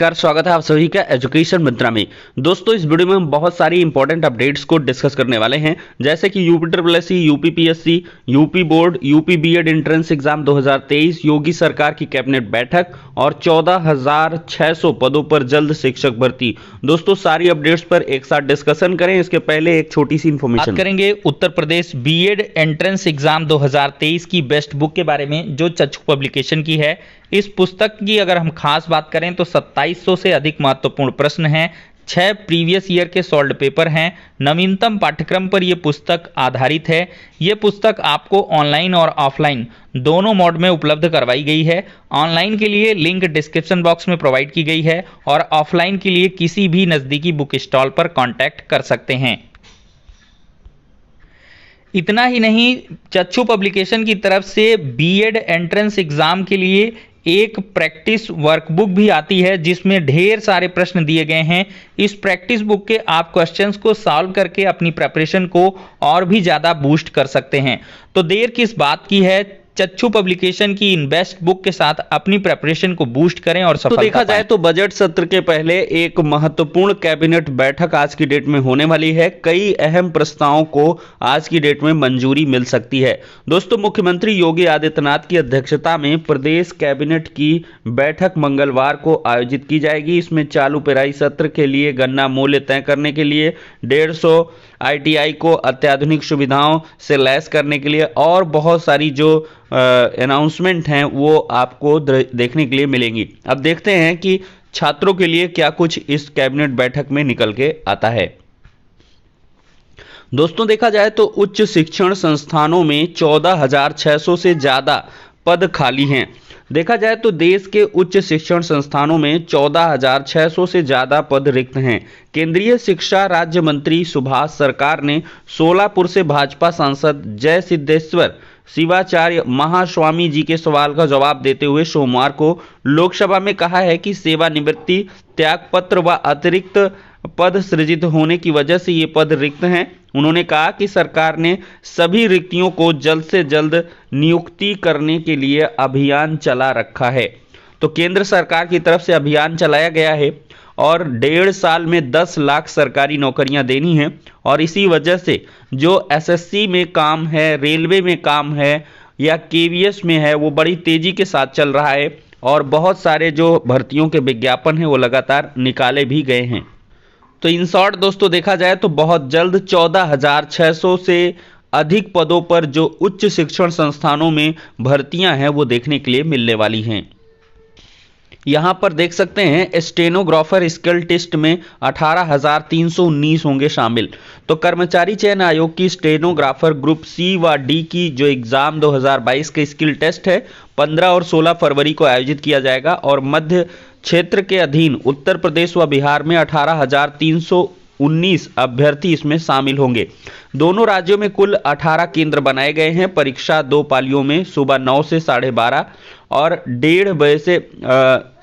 नमस्कार, स्वागत है आप सभी का एजुकेशन मंत्रा में। दोस्तों, इस वीडियो में हम बहुत सारी इंपॉर्टेंट अपडेट्स को डिस्कस करने वाले हैं, जैसे कि UP triple S C, UP PSC, UP board, UP BEd entrance exam 2023, Yogi सरकार की कैबिनेट बैठक और 14,600 पदों पर जल्द शिक्षक भर्ती। दोस्तों, सारी अपडेट्स पर एक साथ डिस्कशन करें। इसके पहले एक छोटी सी इंफॉर्मेशन करेंगे Uttar Pradesh BEd entrance exam 2023 की बेस्ट बुक के बारे में, जो चक्षु पब्लिकेशन की है। इस पुस्तक की अगर हम खास बात करें तो 2700 से अधिक महत्वपूर्ण प्रश्न हैं, 6 प्रीवियस ईयर के सॉल्व पेपर हैं, नवीनतम पाठ्यक्रम पर यह पुस्तक आधारित है। यह पुस्तक आपको ऑनलाइन और ऑफलाइन दोनों मोड में उपलब्ध करवाई गई है। ऑनलाइन के लिए लिंक डिस्क्रिप्शन बॉक्स में प्रोवाइड की गई है और ऑफलाइन के लिए किसी भी नज़दीकी बुक स्टॉल पर कॉन्टैक्ट कर सकते हैं। इतना ही नहीं, चक्षु पब्लिकेशन की तरफ से बीएड एंट्रेंस एग्जाम के लिए एक प्रैक्टिस वर्कबुक भी आती है, जिसमें ढेर सारे प्रश्न दिए गए हैं। इस प्रैक्टिस बुक के आप क्वेश्चंस को सॉल्व करके अपनी प्रिपरेशन को और भी ज़्यादा बूस्ट कर सकते हैं। तो देर किस बात की है, चक्षु पब्लिकेशन की इन बेस्ट बुक के साथ अपनी प्रिपरेशन को बूस्ट करें और सफलता तो देखा जाए तो बजट सत्र के पहले एक महत्वपूर्ण कैबिनेट बैठक आज की डेट में होने वाली है। कई अहम प्रस्तावों को आज की डेट में मंजूरी मिल सकती है। दोस्तों, मुख्यमंत्री योगी आदित्यनाथ की अध्यक्षता में प्रदेश कैबिनेट की बैठक मंगलवार को आयोजित की जाएगी। इसमें चालू पेराई सत्र के लिए गन्ना मूल्य तय करने के लिए 150 आईटीआई को अत्याधुनिक सुविधाओं से लैस करने के लिए और बहुत सारी जो अनाउंसमेंट हैं वो आपको देखने के लिए मिलेंगी। अब देखते हैं कि छात्रों के लिए क्या कुछ इस कैबिनेट बैठक में निकल के आता है। दोस्तों, देखा जाए तो उच्च शिक्षण संस्थानों में 14,600 से ज़्यादा पद खाली हैं। देखा जाए तो देश के उच्च शिक्षण संस्थानों में 14,600 से ज़्यादा पद रिक्त हैं। केंद्रीय शिक्षा राज्य मंत्री सुभाष सरकार ने सोलापुर से भाजपा सांसद जय सिद्धेश्वर शिवाचार्य महास्वामी जी के सवाल का जवाब देते हुए सोमवार को लोकसभा में कहा है कि सेवानिवृत्ति त्यागपत्र व अतिरिक्त पद सृजित होने की वजह से ये पद रिक्त हैं। उन्होंने कहा कि सरकार ने सभी रिक्तियों को जल्द से जल्द नियुक्ति करने के लिए अभियान चला रखा है। तो केंद्र सरकार की तरफ से अभियान चलाया गया है और 1.5 साल में 10 लाख सरकारी नौकरियां देनी है। और इसी वजह से जो एसएससी में काम है, रेलवे में काम है या केवीएस में है, वो बड़ी तेजी के साथ चल रहा है और बहुत सारे जो भर्तियों के विज्ञापन हैं वो लगातार निकाले भी गए हैं। तो इन शॉर्ट दोस्तों, देखा जाए तो बहुत जल्द 14,600 से अधिक पदों पर जो उच्च शिक्षण संस्थानों में भर्तियां हैं वो देखने के लिए मिलने वाली हैं। यहाँ पर देख सकते हैं स्टेनोग्राफर स्किल टेस्ट में 18,319 होंगे शामिल। तो कर्मचारी चयन आयोग की स्टेनोग्राफर ग्रुप सी व डी की जो एग्जाम 2022 के स्किल टेस्ट है 15 और 16 फरवरी को आयोजित किया जाएगा और मध्य क्षेत्र के अधीन उत्तर प्रदेश व बिहार में 18,319 अभ्यर्थी इसमें शामिल होंगे। दोनों राज्यों में कुल 18 केंद्र बनाए गए हैं। परीक्षा 2 पालियों में सुबह 9 से 12:30 और 1:30 बजे से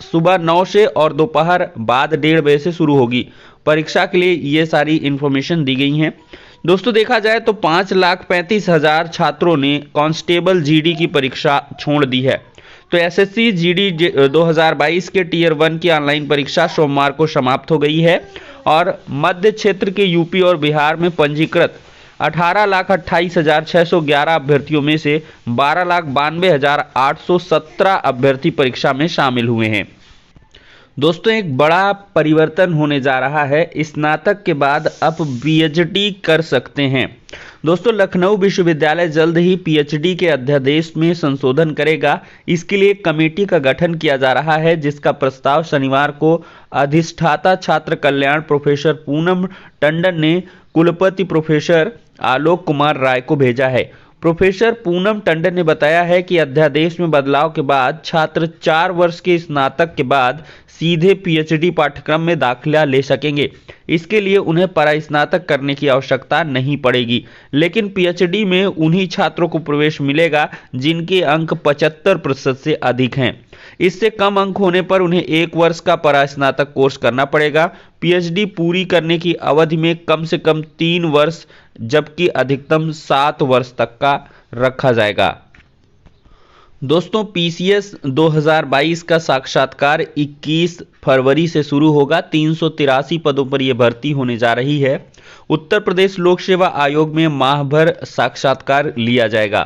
सुबह 9 से और दोपहर बाद 1:30 बजे से शुरू होगी। परीक्षा के लिए ये सारी इंफॉर्मेशन दी गई हैं। दोस्तों, देखा जाए तो 5,35,000 छात्रों ने कांस्टेबल जीडी की परीक्षा छोड़ दी है। तो एसएससी जीडी 2022 के टीयर 1 की ऑनलाइन परीक्षा सोमवार को समाप्त हो गई है और मध्य क्षेत्र के यूपी और बिहार में पंजीकृत 18,28,611 अभ्यर्थियों में से 12,92,817 अभ्यर्थी परीक्षा में शामिल हुए हैं। दोस्तों, एक बड़ा परिवर्तन होने जा रहा है। स्नातक के बाद अब पीएचडी कर सकते हैं। दोस्तों, लखनऊ विश्वविद्यालय जल्द ही पीएचडी के अध्यादेश में संशोधन करेगा। इसके लिए एक कमेटी का गठन किया जा रहा है, जिसका प्रस्ताव शनिवार को अधिष्ठाता छात्र कल्याण प्रोफेसर पूनम टंडन ने कुलपति प्रोफेसर आलोक कुमार राय को भेजा है। प्रोफेसर पूनम टंडन ने बताया है कि अध्यादेश में बदलाव के बाद छात्र 4 वर्ष के स्नातक के बाद सीधे पीएचडी पाठ्यक्रम में दाखिला ले सकेंगे। इसके लिए उन्हें परास्नातक करने की आवश्यकता नहीं पड़ेगी, लेकिन पीएचडी में उन्हीं छात्रों को प्रवेश मिलेगा जिनके अंक 75% से अधिक हैं। इससे कम अंक होने पर उन्हें 1 वर्ष का परास्नातक कोर्स करना पड़ेगा। पीएचडी पूरी करने की अवधि में कम से कम 3 वर्ष जबकि अधिकतम 7 वर्ष तक का रखा जाएगा। दोस्तों पीसीएस 2022 का साक्षात्कार 21 फरवरी से शुरू होगा। 383 पदों पर यह भर्ती होने जा रही है। उत्तर प्रदेश लोक सेवा आयोग में माह भर साक्षात्कार लिया जाएगा।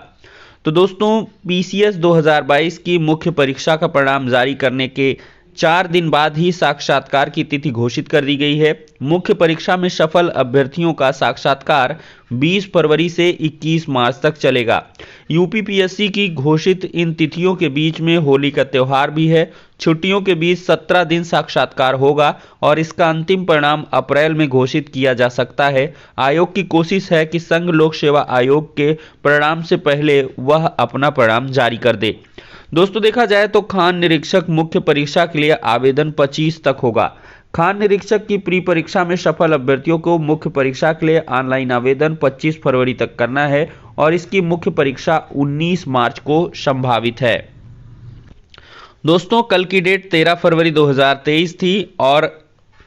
तो दोस्तों पीसीएस 2022 की मुख्य परीक्षा का परिणाम जारी करने के 4 दिन बाद ही साक्षात्कार की तिथि घोषित कर दी गई है। मुख्य परीक्षा में सफल अभ्यर्थियों का साक्षात्कार 20 फरवरी से 21 मार्च तक चलेगा। यूपीपीएससी की घोषित इन तिथियों के बीच में होली का त्यौहार भी है। छुट्टियों के बीच 17 दिन साक्षात्कार होगा और इसका अंतिम परिणाम अप्रैल में घोषित किया जा सकता है। आयोग की कोशिश है कि संघ लोक सेवा आयोग के परिणाम से पहले वह अपना परिणाम जारी कर दे। दोस्तों देखा जाए तो खान निरीक्षक मुख्य परीक्षा के लिए आवेदन 25 तक होगा। खान निरीक्षक की प्री परीक्षा में सफल अभ्यर्थियों को मुख्य परीक्षा के लिए ऑनलाइन आवेदन 25 फरवरी तक करना है और इसकी मुख्य परीक्षा 19 मार्च को संभावित है। दोस्तों कल की डेट 13 फरवरी 2023 थी और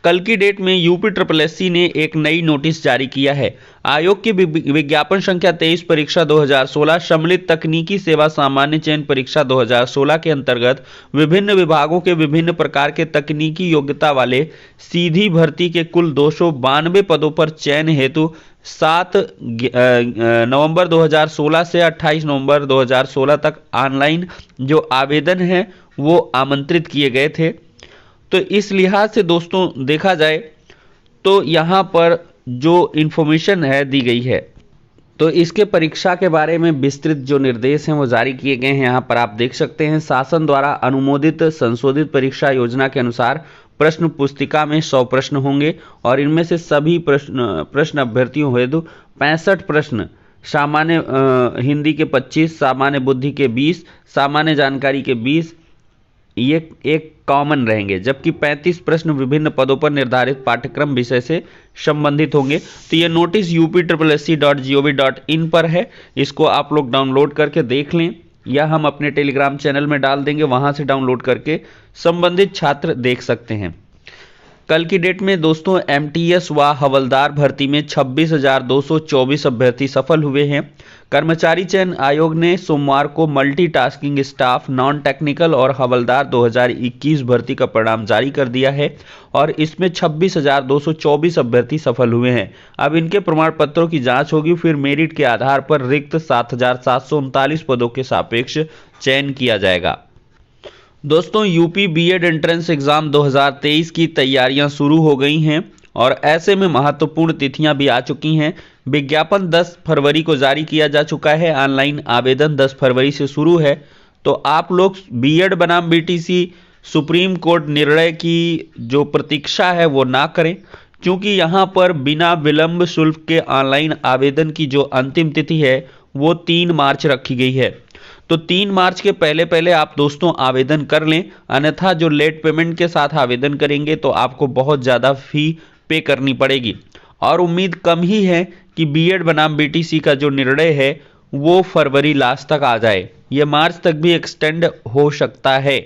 कल की डेट में यूपीएससी ने एक नई नोटिस जारी किया है। आयोग की विज्ञापन संख्या 23 परीक्षा 2016 सम्मिलित तकनीकी सेवा सामान्य चयन परीक्षा 2016 के अंतर्गत विभिन्न विभागों के विभिन्न प्रकार के तकनीकी योग्यता वाले सीधी भर्ती के कुल 292 पदों पर चयन हेतु 7 नवंबर 2016 से 28 नवंबर 2016 तक ऑनलाइन जो आवेदन है वो आमंत्रित किए गए थे। तो इस लिहाज से दोस्तों देखा जाए तो यहाँ पर जो इन्फॉर्मेशन है दी गई है तो इसके परीक्षा के बारे में विस्तृत जो निर्देश हैं वो जारी किए गए हैं। यहाँ पर आप देख सकते हैं शासन द्वारा अनुमोदित संशोधित परीक्षा योजना के अनुसार प्रश्न पुस्तिका में 100 प्रश्न होंगे और इनमें से सभी प्रश्न अभ्यर्थियों हेतु 65 प्रश्न सामान्य हिंदी के 25, सामान्य बुद्धि के 20, सामान्य जानकारी के 20 ये एक कॉमन रहेंगे, जबकि 35 प्रश्न विभिन्न पदों पर निर्धारित पाठ्यक्रम विषय से संबंधित होंगे। तो ये नोटिस upssc.gov.in पर है, इसको आप लोग डाउनलोड करके देख लें या हम अपने टेलीग्राम चैनल में डाल देंगे, वहां से डाउनलोड करके संबंधित छात्र देख सकते हैं। कल की डेट में दोस्तों एमटीएस व हवलदार भर्ती में 26,224 अभ्यर्थी सफल हुए हैं। कर्मचारी चयन आयोग ने सोमवार को मल्टीटास्किंग स्टाफ, नॉन टेक्निकल और हवलदार 2021 भर्ती का परिणाम जारी कर दिया है और इसमें 26,224 अभ्यर्थी सफल हुए हैं। अब इनके प्रमाण पत्रों की जांच होगी, फिर मेरिट के आधार पर रिक्त 7,739 पदों के सापेक्ष चयन किया जाएगा। दोस्तों यूपी बीएड एंट्रेंस एग्जाम 2023 की तैयारियां शुरू हो गई हैं और ऐसे में महत्वपूर्ण तिथियां भी आ चुकी हैं। विज्ञापन 10 फरवरी को जारी किया जा चुका है, ऑनलाइन आवेदन 10 फरवरी से शुरू है। तो आप लोग बीएड बनाम बीटीसी सुप्रीम कोर्ट निर्णय की जो प्रतीक्षा है वो ना करें, क्योंकि यहाँ पर बिना विलंब शुल्क के ऑनलाइन आवेदन की जो अंतिम तिथि है वो 3 मार्च रखी गई है। तो 3 मार्च के पहले आप दोस्तों आवेदन कर लें, अन्यथा जो लेट पेमेंट के साथ आवेदन करेंगे तो आपको बहुत ज़्यादा फी पे करनी पड़ेगी और उम्मीद कम ही है कि बीएड बनाम बीटीसी का जो निर्णय है वो फरवरी लास्ट तक आ जाए, ये मार्च तक भी एक्सटेंड हो सकता है।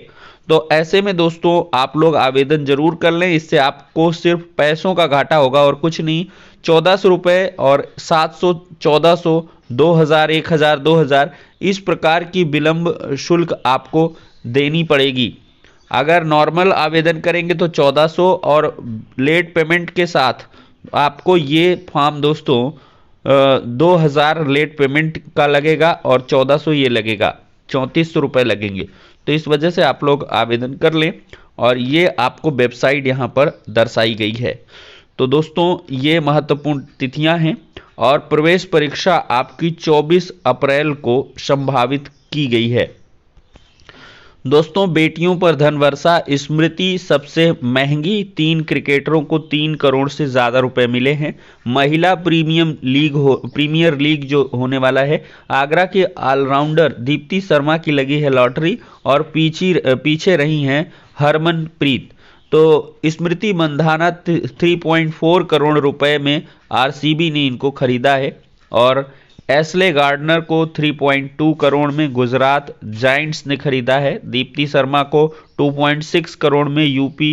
तो ऐसे में दोस्तों आप लोग आवेदन जरूर कर लें, इससे आपको सिर्फ पैसों का घाटा होगा और कुछ नहीं। 1400 रुपये और 700, 1400, 2000, 1000, 2000 इस प्रकार की विलंब शुल्क आपको देनी पड़ेगी। अगर नॉर्मल आवेदन करेंगे तो 1400 और लेट पेमेंट के साथ आपको ये फॉर्म दोस्तों 2000 लेट पेमेंट का लगेगा और 1400 ये लगेगा, 3400 रुपये लगेंगे। तो इस वजह से आप लोग आवेदन कर लें और ये आपको वेबसाइट यहाँ पर दर्शाई गई है। तो दोस्तों ये महत्वपूर्ण तिथियां हैं और प्रवेश परीक्षा आपकी 24 अप्रैल को संभावित की गई है। दोस्तों बेटियों पर धन वर्षा, स्मृति सबसे महंगी, 3 क्रिकेटरों को 3 करोड़ से ज़्यादा रुपए मिले हैं। महिला प्रीमियर लीग जो होने वाला है, आगरा के ऑलराउंडर दीप्ति शर्मा की लगी है लॉटरी और पीछे रही हैं हरमनप्रीत। तो स्मृति मंधाना 3.4 करोड़ रुपए में आरसीबी ने इनको खरीदा है और एस्ले गार्डनर को 3.2 करोड़ में गुजरात जायंट्स ने खरीदा है। दीप्ति शर्मा को 2.6 करोड़ में यूपी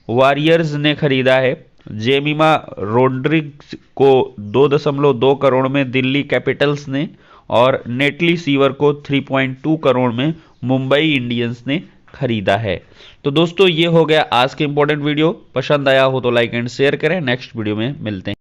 वॉरियर्स ने खरीदा है। जेमिमा रोड्रिग्स को 2.2 करोड़ में दिल्ली कैपिटल्स ने और नेटली सीवर को 3.2 करोड़ में मुंबई इंडियंस ने खरीदा है। तो दोस्तों ये हो गया आज के इंपॉर्टेंट वीडियो। पसंद आया हो तो लाइक एंड शेयर करें। नेक्स्ट वीडियो में मिलते हैं।